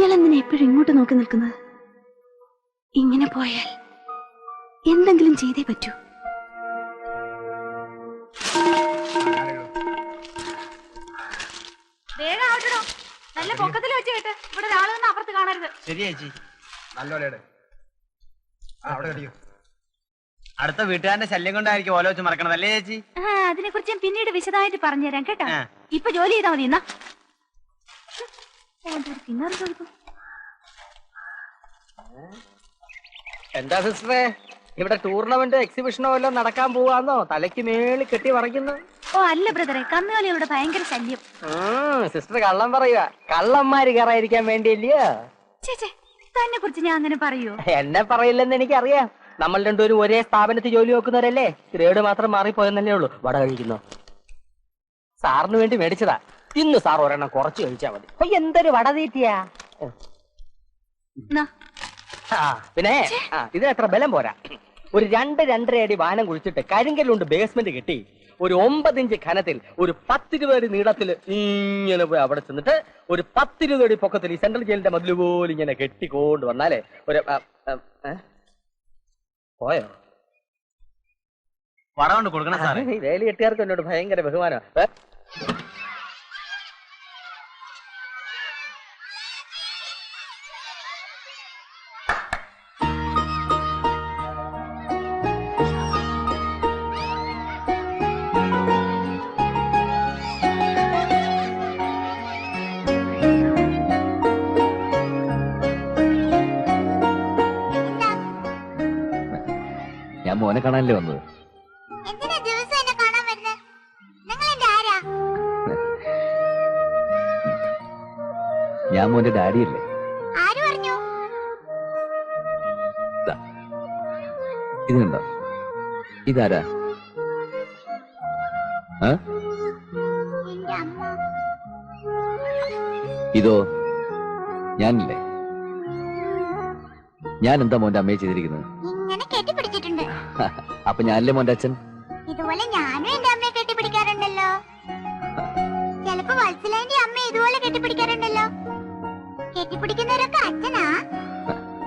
ഇയാൾ എന്തിനാ എപ്പോഴും ഇങ്ങോട്ട് നോക്കി നിൽക്കുന്നത്? ഇങ്ങനെ പോയാൽ എന്തെങ്കിലും ചെയ്തേ പറ്റൂ. നല്ല പൊക്കത്തിൽ വെച്ച് കേട്ട് ഇവിടെ ഒരാള് നിന്ന് അപ്പുറത്ത് കാണരുത്. ശരി ചേച്ചി. നല്ലോലെ അടുത്ത വീട്ടുകാരന്റെ ശല്യം കൊണ്ടായിരിക്കും ഓല വെച്ച് മറക്കണത് അല്ലേ ചേച്ചി? അതിനെ കുറിച്ച് ഞാൻ പിന്നീട് വിശദമായിട്ട് പറഞ്ഞുതരാം കേട്ടോ. ഇപ്പൊ ജോലി ചെയ്താൽ മതി. എന്നാ എന്താ സിസ്റ്ററെ, ഇവിടെ ടൂർണമെന്റ് എക്സിബിഷനോ എല്ലാം നടക്കാൻ പോവാന്നോ? തലയ്ക്ക് മേളിൽ കെട്ടി മറിക്കുന്നു. ഓ അല്ല ബ്രദറെ, കന്നുകാലികളുടെ ഭയങ്കര ശല്യം. സിസ്റ്റർ കള്ളം പറയുക. കള്ളന്മാര് കയറാതിരിക്കാൻ വേണ്ടിയല്ലയോ? ചേച്ചേ, തന്നെ കുറിച്ച് ഞാൻ അങ്ങനെ പറയൂ? എന്നെ പറയില്ലെന്ന് എനിക്കറിയാം. നമ്മൾ രണ്ടുപേരും ഒരേ സ്ഥാപനത്തിൽ ജോലി നോക്കുന്നവരല്ലേ. ഗ്രേഡ് മാത്രം മാറിപ്പോയെന്നല്ലേ ഉള്ളൂ. വട കഴിക്കുന്നു. സാറിന് വേണ്ടി മേടിച്ചതാ. ഇന്ന് സാർ ഒരെണ്ണം കുറച്ച് കഴിച്ചാ മതി. എന്തൊരു വട തീറ്റിയാ. പിന്നെ ഇതിന് എത്ര ബലം പോരാ. ഒരു 2-2.5 അടി വാനം കുഴിച്ചിട്ട് കരിങ്കല്ലുണ്ട് ബേസ്മെന്റ് കെട്ടി ഒരു 9 ഇഞ്ച് ഖനത്തിൽ ഒരു 10-20 അടി നീളത്തിൽ ഇങ്ങനെ പോയി അവിടെ ചെന്നിട്ട് ഒരു 10-20 അടി പൊക്കത്തിൽ ഈ സെൻട്രൽ ജയിലിന്റെ മതില് പോലും ഇങ്ങനെ കെട്ടിക്കൊണ്ട് വന്നാലേ ഒരു പോയോ വട കൊണ്ട് കൊടുക്കണം സാറേ. വേലി കെട്ടിയാർക്ക് എന്നോട് ഭയങ്കര ബഹുമാനം. ഞാൻ മോനെ കാണാനല്ലേ വന്നത്. ഞാൻ മോന്റെ ഡാഡിയല്ലേ. ഇത് കണ്ടോ? ഇതാരാ? ഇതോ ഞാനില്ലേ. ഞാൻ എന്താ മോന്റെ അമ്മയെ ചെയ്തിരിക്കുന്നത്? അപ്പൊ ഞാനല്ലേ മോന്റെ അച്ഛൻ? ഇതുപോലെ ഞാനും എന്റെ അമ്മയെ കെട്ടിപ്പിടിക്കാറുണ്ടല്ലോ. ചിലപ്പോ വത്സലേന്റെ അമ്മ ഇതുപോലെ കെട്ടിപ്പിടിക്കാറുണ്ടല്ലോ. കെട്ടിപ്പിടിക്കുന്നവരൊക്കെ അച്ഛനാ?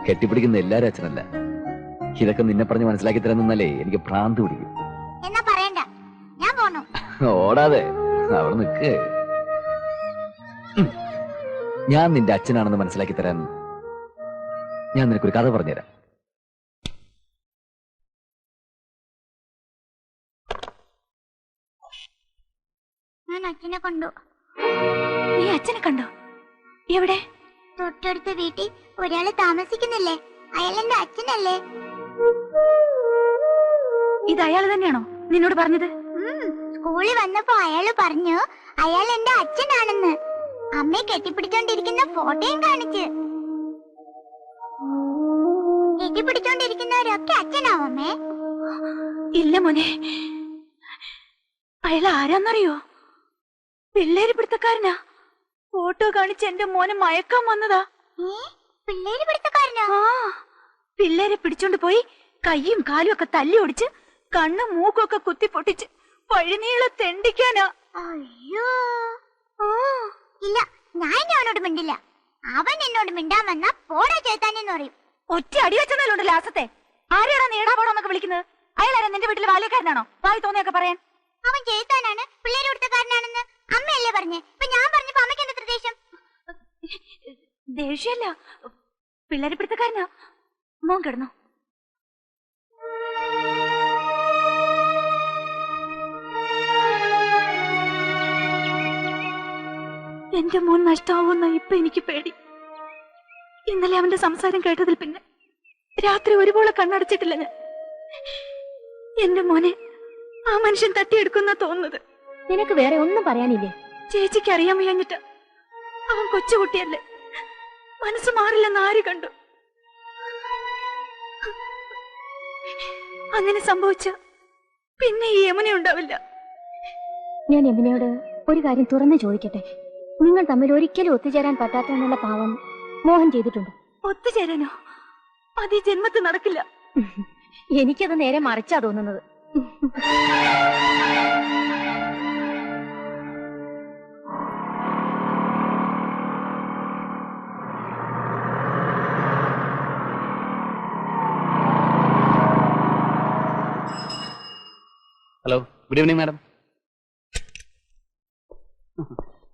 കെട്ടിപ്പിടിക്കുന്ന എല്ലാരും അച്ഛനല്ല. ഇതൊക്കെ നിന്നെ പറഞ്ഞ് മനസ്സിലാക്കി തരാന്നല്ലേ എനിക്ക് ഭ്രാന്ത് പിടിക്കും. എന്നാ പറയണ്ട, ഞാൻ പോണു. ഓടാതെ അവിടെ നിൽക്ക്. ഞാൻ നിന്റെ അച്ഛനാണെന്ന് മനസ്സിലാക്കി തരാൻ ഞാൻ നിനക്കൊരു കഥ പറഞ്ഞുതരാം. ഞാൻ അച്ഛനെ കണ്ടു. നീ അച്ഛനെ കണ്ടോ? എവിടെ? തൊട്ടടുത്ത വീട്ടിൽ ഒരാള് താമസിക്കുന്നില്ലേ, അയാൾ എന്റെ അച്ഛനല്ലേ? ഇത് അയാൾ തന്നെയാണോ നിന്നോട് പറഞ്ഞത്? സ്കൂളിൽ വന്നപ്പോ അയാള് പറഞ്ഞു അയാൾ എന്റെ അച്ഛനാണെന്ന്. അമ്മയെ കെട്ടിപ്പിടിച്ചോണ്ടിരിക്കുന്ന ഫോട്ടോയും കാണിച്ച്. കെട്ടിപ്പിടിച്ചോണ്ടിരിക്കുന്നവരൊക്കെ അച്ഛനാവും അമ്മേ? ഇല്ല മോനെ, അയാൾ ആരാന്നറിയോ? പിള്ളേര് പിടുത്തക്കാരനാ. ഫോട്ടോ കാണിച്ച് എന്റെ മോനെ മയക്കാൻ വന്നതാ. പിള്ളേര് പിടുത്തക്കാരനാ? പിള്ളേരെ പിടിച്ചോണ്ട് പോയി കയ്യും കാലും ഒക്കെ തല്ലി ഒടിച്ച് കണ്ണും മൂക്കൊക്കെ കുത്തി പൊട്ടിച്ച് പഴിനീളെ തെണ്ടിക്കാനാ. അയ്യോ, ഇല്ല, ഞാൻ അവനോട് മിണ്ടില്ല. അവൻ എന്നോട് മിണ്ടാൻ വന്നാ പോടാ ചേത്താനെന്ന് പറയും. ഒറ്റ അടി വെച്ചെന്നാലുണ്ട് ലാസത്തെ. ആരെയാണോ നീടാ പോടോന്നൊക്കെ വിളിക്കുന്നത്? അയാളാരാ നിന്റെ വീട്ടിലെ ബാല്യക്കാരനാണോ? വായി തോന്നിയൊക്കെ പറയാൻ. അവൻ ചേത്താനാണ്, പിള്ളേര് പിടുത്തക്കാരനാണെന്ന് അമ്മയല്ലേ പറഞ്ഞേ. ഇപ്പൊ ഞാൻ പറഞ്ഞപ്പോ അമ്മയ്ക്ക് എന്താ ദേഷ്യം? ദേഷ്യമല്ല, പിള്ളേരെ പിടുത്തക്കാരനാ. മോൻ കിടന്നു. എന്റെ മോൻ നഷ്ടമാവുന്ന ഇപ്പൊ എനിക്ക് പേടി. ഇന്നലെ അവന്റെ സംസാരം കേട്ടതിൽ പിന്നെ രാത്രി ഒരുപോലെ കണ്ണടച്ചിട്ടില്ല ഞാൻ. എന്റെ മോനെ ആ മനുഷ്യൻ തട്ടിയെടുക്കുന്ന തോന്നുന്നത്. നിനക്ക് വേറെ ഒന്നും പറയാനില്ലേ? ചേച്ചിക്ക് അറിയാൻ വയ്യാഞ്ഞിട്ട്. അവൻ കൊച്ചുകുട്ടിയല്ലേ, മനസ്സ് മാറില്ലെന്ന് ആര് കണ്ടു? അങ്ങനെ സംഭവിച്ച പിന്നെ ഈ യമുന ഉണ്ടാവില്ല. ഞാൻ യമുനയോട് ഒരു കാര്യം തുറന്നു ചോദിക്കട്ടെ. നിങ്ങൾ തമ്മിൽ ഒരിക്കലും ഒത്തുചേരാൻ പറ്റാത്തതെന്നുള്ള പാവം മോഹൻ ചെയ്തിട്ടുണ്ട്. ഒത്തുചേരാനോ? അത് ഈ ജന്മത്തിൽ നടക്കില്ല. എനിക്കത് നേരെ മറിച്ചാ തോന്നുന്നത്. Good evening madam.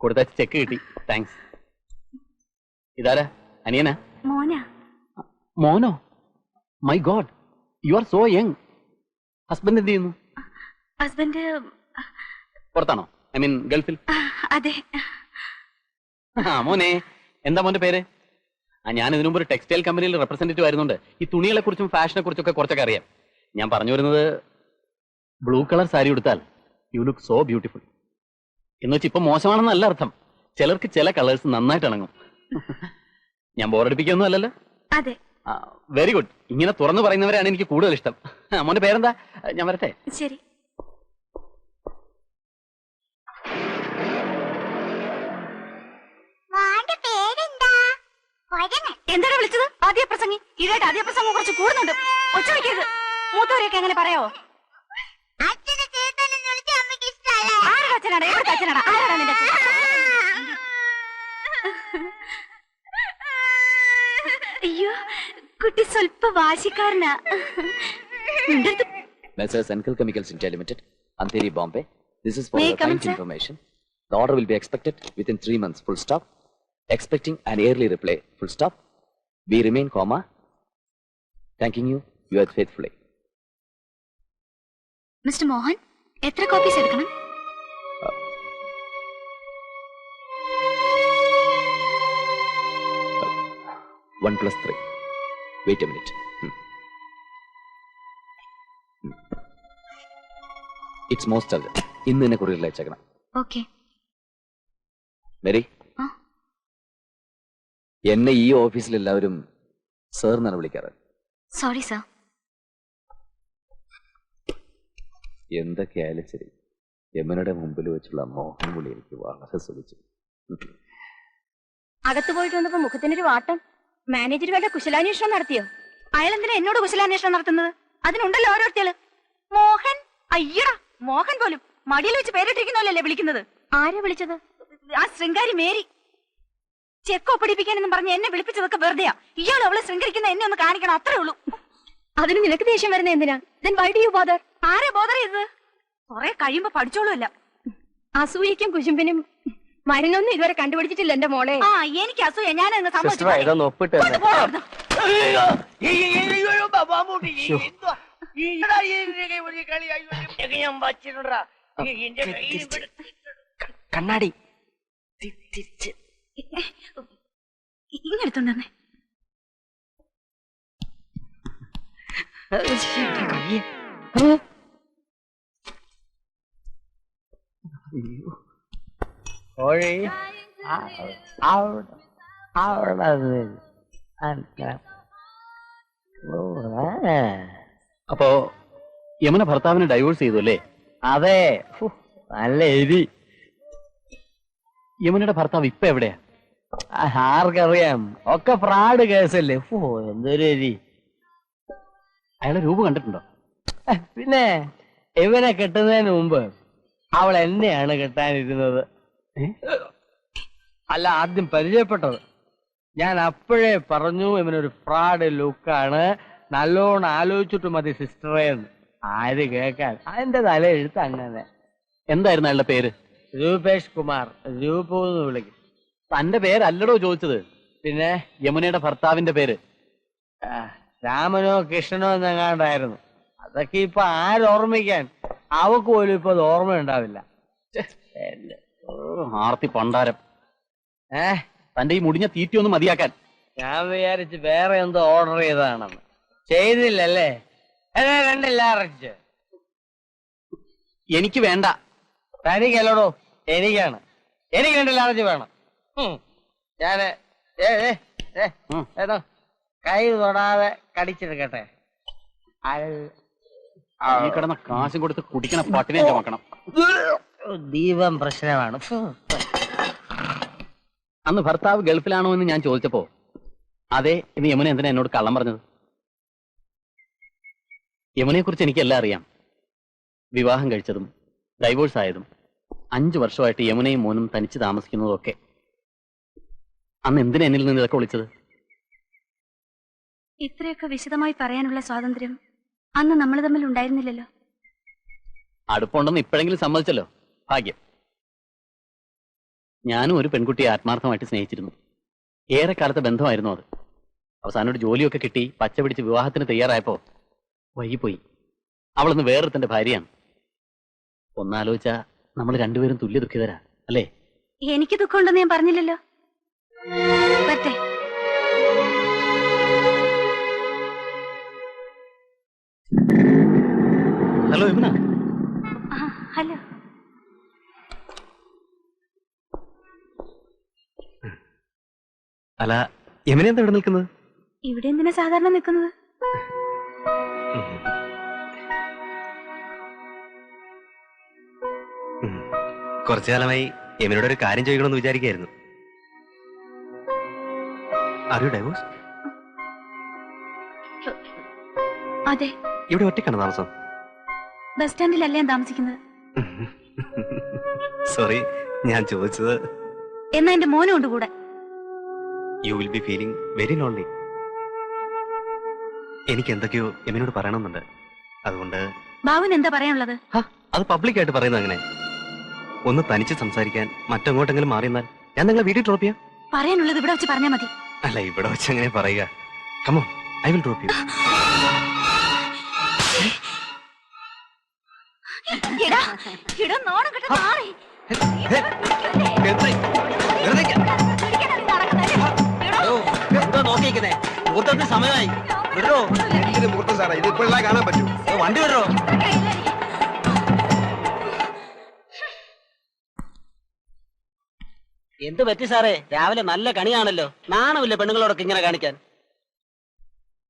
കൊടുത്ത ചെക്ക് കിട്ടി, താങ്ക്സ്. ഇതാരാ? അനിയനാ? മോനാ. മോനോ? My God, you are so young. Husband എന്ത് ചെയ്യുന്നു? ഹസ്ബൻഡ് പുറത്താണോ? ഐ മീൻ ഗൾഫിൽ? അതെ. മോനെ, എന്താ മോന്റെ പേര്? ഞാൻ ഇതിനു മുമ്പ് ഒരു ടെക്സ്റ്റൈൽ കമ്പനിയിൽ റെപ്രസെന്റേറ്റീവ് ആയിരുന്നുണ്ട്. ഈ തുണികളെ കുറിച്ചും ഫാഷനെ കുറിച്ചൊക്കെ കുറച്ചൊക്കെ അറിയാം. ഞാൻ പറഞ്ഞു വരുന്നത്, ബ്ലൂ കളർ സാരി ഉടുത്താൽ യു ലുക്ക് സോ ബ്യൂട്ടിഫുൾ എന്ന് വെച്ച് ഇപ്പൊ മോശമാണെന്നല്ല അർത്ഥം. ചിലർക്ക് ചില കളേഴ്സ് നന്നായിട്ട് ഇണങ്ങും. ഞാൻ ബോറടിപ്പിക്കൊന്നും അല്ലല്ലോ? അതെ. Very good. ഇങ്ങനെ തുറന്നു പറയുന്നവരാണ് എനിക്ക് കൂടുതൽ ഇഷ്ടം. മോന്റെ പേരെന്താ? ഞാൻ വരട്ടെ. ശരി. എന്താണ് വിളിച്ചത്? ആദ്യ പ്രസംഗി. ഈടായിട്ട് ആദ്യ പ്രസംഗം കുറച്ച് കൂടുന്നുണ്ട്. ഒച്ച വയ്ക്കരുത്. മൂത്തവരെയൊക്കെ എങ്ങനെ പറയാവോ? ആരുടെ അച്ഛനാടാ? എവിടുത്തെ അച്ഛനാടാ? ആരാടാ നിന്റെ അച്ഛൻ? അയ്യോ, കുട്ടി സ്വല്പ വാശിക്കാരനാ. Messrs. Uncle Chemicals India Limited, Andheri, Bombay. This is for May I your come in, kind sir? information. The order will be expected within 3 months. Full stop. Expecting an early reply. Full stop. We remain, comma. Thanking you. Yours faithfully. Mister Mohan, എത്ര copies എടുക്കണം? One plus 3. Wait a minute. It's most urgent. ഇന്ന് തന്നെ കുറിയിൽ അയച്ചേക്കണം. Okay. Mary, ആ? എന്നെ ഈ ഓഫീസിൽ എല്ലാവരും sir എന്നാണ് വിളിക്കാറ്. Sorry sir. എന്തൊക്കെയായാലും ശരി, യമുനയുടെ മുമ്പിൽ വെച്ചുള്ള മോഹൻ വിളി എനിക്ക് വളരെ സുഖിച്ചു. അകത്ത് പോയിട്ട് വന്നപ്പോ മുഖത്തിനൊരു വാട്ടം. മാനേജർ വേണ്ട കുശലാന്വേഷണം നടത്തിയോ? അയാൾ എന്തിനാ എന്നോട് കുശലാന്വേഷണം നടത്തുന്നത്? അതിനുണ്ടല്ലോ ഓരോരുത്തര്. മോഹൻ, അയ്യടാ മോഹൻ പോലും മടിയിൽ വെച്ച് പേരിട്ടിരിക്കുന്നല്ലേ വിളിക്കുന്നത്. ആരാ വിളിച്ചത്? ആ ശൃംഗാരി മേരി. ചെക്കോ പഠിപ്പിക്കാനെന്നും പറഞ്ഞ് എന്നെ വിളിപ്പിച്ചതൊക്കെ വെറുതെയാ. ഇയാൾ അവളെ ശൃംഗരിക്കുന്ന എന്നെ ഒന്ന് കാണിക്കണം, അത്രേ ഉള്ളൂ. അതിന് നിനക്ക് ദേഷ്യം വരുന്ന എന്തിനാ? Then why do you bother? ആരെ ബോധർ ചെയ്തത്? കുറെ കഴിയുമ്പോ പഠിച്ചോളൂല്ല. അസൂയക്കും കുശുമ്പിനും മരുന്നൊന്നും ഇതുവരെ കണ്ടുപിടിച്ചിട്ടില്ല എന്റെ മോളെ. ആ, എനിക്ക് അസൂയ. ഞാൻ അങ്ങ് ഇതൊന്ന് ഒപ്പിട്ട് തന്നെ. കണ്ണാടി ഇങ്ങെടുത്തോണ്ടേ. കോഴി അപ്പോ യമുന ഭർത്താവിനെ ഡൈവോഴ്സ് ചെയ്തു അല്ലേ? അതെ. നല്ല എരി. യമുനയുടെ ഭർത്താവ് ഇപ്പൊ എവിടെയാ? ആർക്കറിയാം, ഒക്കെ ഫ്രോഡ് കേസല്ലേ. എന്തൊരു എരി. അയാളെ രൂപ കണ്ടിട്ടുണ്ടോ? പിന്നെ ഇവനെ കെട്ടുന്നതിന് മുമ്പ് അവൾ എന്നെയാണ് കെട്ടാനിരുന്നത്. അല്ല, ആദ്യം പരിചയപ്പെട്ടത്. ഞാൻ അപ്പോഴേ പറഞ്ഞു ഇവനൊരു ഫ്രോഡ് ലുക്കാണ്, നല്ലോണം ആലോചിച്ചിട്ട് മതി സിസ്റ്ററെ എന്ന്. ആര് കേൾക്കാൻ? അതിന്റെ തല എഴുത്ത് അങ്ങനെ. എന്തായിരുന്നു അയാളുടെ പേര്? രൂപേഷ് കുമാർ. രൂപു എന്ന് വിളിക്കും. തന്റെ പേരല്ലടോ ചോദിച്ചത്. പിന്നെ യമുനയുടെ ഭർത്താവിന്റെ പേര്? രാമനോ കൃഷ്ണനോ എന്നെങ്ങാണ്ടായിരുന്നു. അതൊക്കെ ഇപ്പൊ ആരോർമ്മിക്കാൻ? അവക്ക് പോലും ഇപ്പൊ അത് ഓർമ്മയുണ്ടാവില്ല. ആർത്തി പണ്ടാരം. തന്റെ ഈ മുടിഞ്ഞ തീറ്റി ഒന്ന് മതിയാക്കാൻ. ഞാൻ വിചാരിച്ച് വേറെ എന്തോ ഓർഡർ ചെയ്തതാണെന്ന്. ചെയ്തില്ലല്ലേ? കണ്ടില്ല. എനിക്ക് വേണ്ട. തനിക്കല്ലടോ, എനിക്കാണ്. എനിക്ക് 2 ലാർജ് വേണം. ഞാന് ഏതോ കൈ തൊടാതെ കടിച്ചെടുക്കട്ടെ. ഈ കിടന്ന കാശും കൊടുത്ത് കുടിക്കണ പട്ടിനെ ചുമക്കണം. ദീപം പ്രശ്നമാണ്. അന്ന് ഭർത്താവ് ഗൾഫിലാണോ എന്ന് ഞാൻ ചോദിച്ചപ്പോ അതെ എന്ന് യമുന എന്തിനാ എന്നോട് കള്ളം പറഞ്ഞത്? യമുനയെ കുറിച്ച് എനിക്കെല്ലാം അറിയാം. വിവാഹം കഴിച്ചതും ഡൈവോഴ്സ് ആയതും 5 വർഷമായിട്ട് യമുനയും മോനും തനിച്ച് താമസിക്കുന്നതും ഒക്കെ. അന്ന് എന്തിനാ എന്നിൽ നിന്ന് ഇതൊക്കെ വിളിച്ചത്? ഇത്രയൊക്കെ വിശദമായി പറയാനുള്ള സ്വാതന്ത്ര്യം അന്ന് നമ്മൾ തമ്മിൽ ഉണ്ടായിരുന്നില്ലല്ലോ. അടുപ്പുണ്ടെന്ന് ഇപ്പോഴെങ്കിലും സമ്മതിച്ചല്ലോ, ഭാഗ്യം. ഞാനും ഒരു പെൺകുട്ടിയെ ആത്മാർത്ഥമായിട്ട് സ്നേഹിച്ചിരുന്നു. ഏറെക്കാലത്തെ ബന്ധമായിരുന്നു അത്. അവസാനം ഒരു ജോലിയൊക്കെ കിട്ടി പച്ച പിടിച്ച് വിവാഹത്തിന് തയ്യാറായപ്പോ വൈകിപ്പോയി. അവളൊന്ന് വേറൊരുത്തന്റെ ഭാര്യയാണ്. ഒന്നാലോചിച്ചാ നമ്മൾ രണ്ടുപേരും തുല്യ ദുഃഖിതരാ, അല്ലേ? എനിക്ക് ദുഃഖമുണ്ടെന്ന് ഞാൻ പറഞ്ഞില്ലല്ലോ. പറ്റേ ഹലോ യമുന. ഹലോ. അല്ല, യമുന എന്താ ഇവിടെ നിൽക്കുന്നത്? ഇവിടെ എന്തിനാ സാധാരണ നിൽക്കുന്നത്? കുറച്ചു കാലമായി യമുനോട് ഒരു കാര്യം ചോദിക്കണമെന്ന് വിചാരിക്കായിരുന്നു. Are you divorce? അതെ. ഇവിടെ ഒറ്റയ്ക്കാണ് താമസം? ബസ് സ്റ്റാൻഡിലല്ലേ ഞാൻ താമസിക്കുന്നത്. സോറി, ഞാൻ ചോദിച്ചത്. എന്നാ എന്റെ മോനും ഉണ്ട് കൂടെ. You will be feeling very lonely. എനിക്ക് എന്തൊക്കെയോ യമുനോട് പറയണമെന്നുണ്ട്. അതുകൊണ്ട് ബാബുന് എന്താ പറയാനുള്ളത്? അത് പബ്ലിക് ആയിട്ട് പറയുന്നത് അങ്ങനെ. ഒന്ന് തനിച്ച് സംസാരിക്കാൻ മറ്റെങ്ങോട്ടെങ്കിലും മാറിയെന്നാൽ ഞാൻ നിങ്ങളെ വീട്ടിൽ ഡ്രോപ്പ് ചെയ്യാം. പറയാനുള്ളത് ഇവിടെ വെച്ച് പറഞ്ഞാൽ മതി. അല്ല, ഇവിടെ വെച്ച് അങ്ങനെ പറയുക. Come on, I will drop you. നോക്കിയിരിക്കുന്നേ, മുഹൂർത്തത്തിന് സമയമായി. വിടോ. മുഹൂർത്തം സാറേ, ഇത് ഇപ്പോഴേ കാണാൻ പറ്റൂ. വണ്ടി വിടോ. എന്ത് പറ്റി സാറേ? രാവിലെ നല്ല കണിയാണല്ലോ. നാണമില്ല പെണ്ണുങ്ങളോടൊക്കെ ഇങ്ങനെ കാണിക്കാൻ.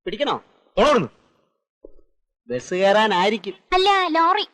പിടിക്കണോ? ഓടുന്നു. ബസ് കയറാനായിരിക്കും. അല്ല, ലോറി.